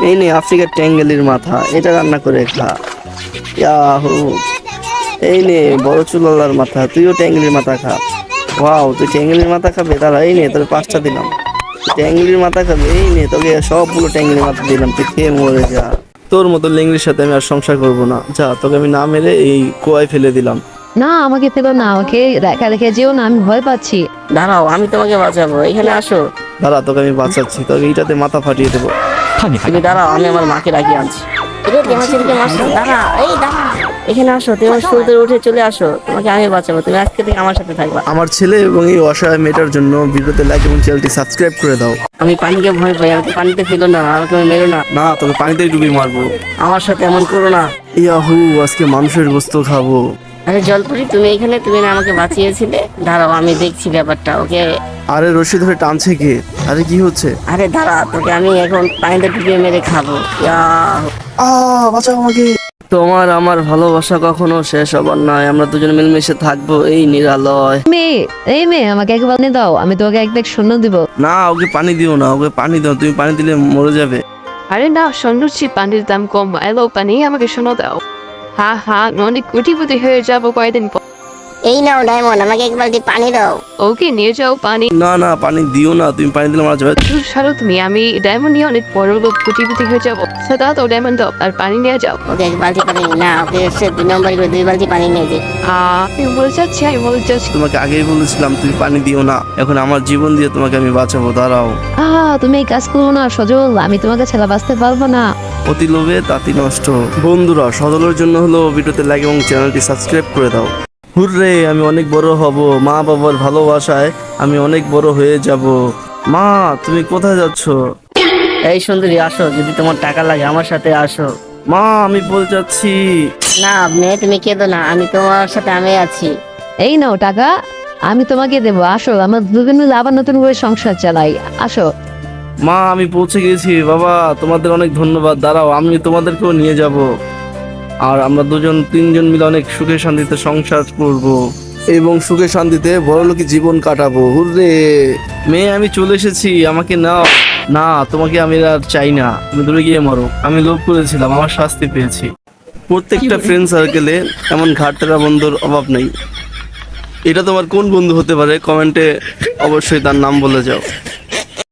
এই নে আফ্রিকার ট্যাঙ্গেলির মাথা, এটা রান্না করে খা। ইয়াহু। এই নে বড় চুলালার মাথা, তুইও ট্যাঙ্গেলির মাথা খা। ওয়াও, তুই ট্যাঙ্গেলির মাথা খাবে? দাঁড়া, এই নে তোর 5টা দিলাম। ট্যাঙ্গেলির মাথা খাবে? এই নে তোকে সবগুলো ট্যাঙ্গেলির মাথা দিলাম, তুই খেয়ে মরে যা। তোর মতো লেংড়ির সাথে আমি আর সংসার করব না, যা, তোকে আমি না মেরে এই কুয়ায় ফেলে দিলাম। না, আমাকে ফেলো না, আমাকে রেখা রেখে যেও না, আমি ভয় পাচ্ছি। দাঁড়াও, আমি তোমাকে বাঁচাবো, এখানে আসো। দাঁড়া, তোকে আমি বাঁচাচ্ছি, তোকে এইটাতে মাথা ফাটিয়ে দেবো। তুমি দাঁড়াও, আমি আমার মাকে রাখিয়ে আনছি। এরে দেমাচিনকে মারছো, দাঁড়া, এই দাঁড়া, এখানে আসো, তুমি আমার শুরুতে উঠে চলে আসো, তোমাকে আমি বাঁচাবো, তুমি আজকে থেকে আমার সাথে থাকবা। আমার ছেলে এবং এই অসহায় মেয়েটার জন্য ভিডিওতে লাইক এবং চ্যানেলটি সাবস্ক্রাইব করে দাও। আমি পানিকে ভয় পাই, আমাকে পানিতে ফেলো না, আমাকে মেরো না, না, তোকে পানিতেই ডুবি মারবো। আমার সাথে এমন করো না। ইয়াহু, আজকে মানুষের গোস্ত খাবো। আরে জলপুরি, তুমি এখানে, তুমি না আমাকে বাঁচিয়েছিলে? দাঁড়াও, আমি দেখছি ব্যাপারটা, ওকে। আরে রশি ধরে টানছে কে? আরে কি হচ্ছে? আরে দাঁড়া, তোকে আমি এখন পানিতে ডুবিয়ে মেরে খাবো। বাঁচাও আমাকে। তোমার আমার ভালোবাসা কখনো শেষ হবার নয়, আমরা দুজন মিলেমিশে থাকবো এই নিরালয়। মেয়ে, এই মেয়ে, আমাকে এক পানি দাও, আমি তোমাকে এক ব্যাগ শূন্য দিব। না, ওকে পানি দিও না, ওকে পানি দাও, তুমি পানি দিলে মরে যাবে। আরে না, শুনছি পানির দাম কম, এলো পানি আমাকে শোনো দাও। হা হা, অনেক কোটিপতি হয়ে যাবো কয়েকদিন পর। এই নাও ডায়মন্ড, আমাকে এক বালতি পানি দাও। ওকে নিয়ে যাও পানি। না না, পানি দিও না, তুমি পানি দিলে মারা যাবে। ছাড়ো তুমি, আমি ডায়মন্ড নিয়ে অনেক বড় লোক কোটিপতি হয়ে যাবো। সেটা তো ডায়মন্ড দাও আর পানি নিয়ে যাও। ওকে এক বালতি পানি না, ওকে এসে 2 নম্বর করে 2 বালতি পানি নিয়ে যে। আমি বলে যাচ্ছি, আমি বলে যাচ্ছি। তোমাকে আগেই বলেছিলাম তুমি পানি দিও না, এখন আমার জীবন দিয়ে তোমাকে আমি বাঁচাবো, দাঁড়াও। তুমি এই কাজ করো না সজল, আমি তোমাকে ছেড়ে বাঁচতে পারবো না। অতি লোভে তাতি নষ্ট। বন্ধুরা, সদলের জন্য হলো ভিডিওতে লাইক এবং চ্যানেলটি সাবস্ক্রাইব করে দাও। হুররে, আমি অনেক বড় হব, মা বাবার ভালোবাসায় আমি অনেক বড় হয়ে যাব। মা, তুমি কোথায় যাচ্ছ? এই সুন্দরী, আসো, যদি তোমার টাকা লাগে আমার সাথে আসো। মা, আমি বলে যাচ্ছি। না মেয়ে, তুমি কেঁদো না, আমি তোমার সাথে আমি আছি। এই নাও টাকা, আমি তোমাকে দেবো, আসো, আমরা দুজন মিলে আবার নতুন করে সংসার চালাই, আসো। মা, আমি পৌঁছে গেছি। বাবা, তোমাদের অনেক ধন্যবাদ, দাঁড়াও, আমি তোমাদেরকেও নিয়ে যাব, আর আমরা 2-3জন মিলে অনেক সুখে শান্তিতে সংসার করব এবং সুখে শান্তিতে বড়লোকি জীবন কাটাবো। হুররে। মেয়ে, আমি চলে এসেছি, আমাকে নাও। না, তোমাকে আমি আর চাই না, তুমি দূরে গিয়ে মরো। আমি লোভ করেছিলাম, আমার শাস্তি পেয়েছি। প্রত্যেকটা ফ্রেন্ড সার্কেলে এমন ঘাটতেরা বন্ধুর অভাব নেই। এটা তোমার কোন বন্ধু হতে পারে? কমেন্টে অবশ্যই তার নাম বলে যাও।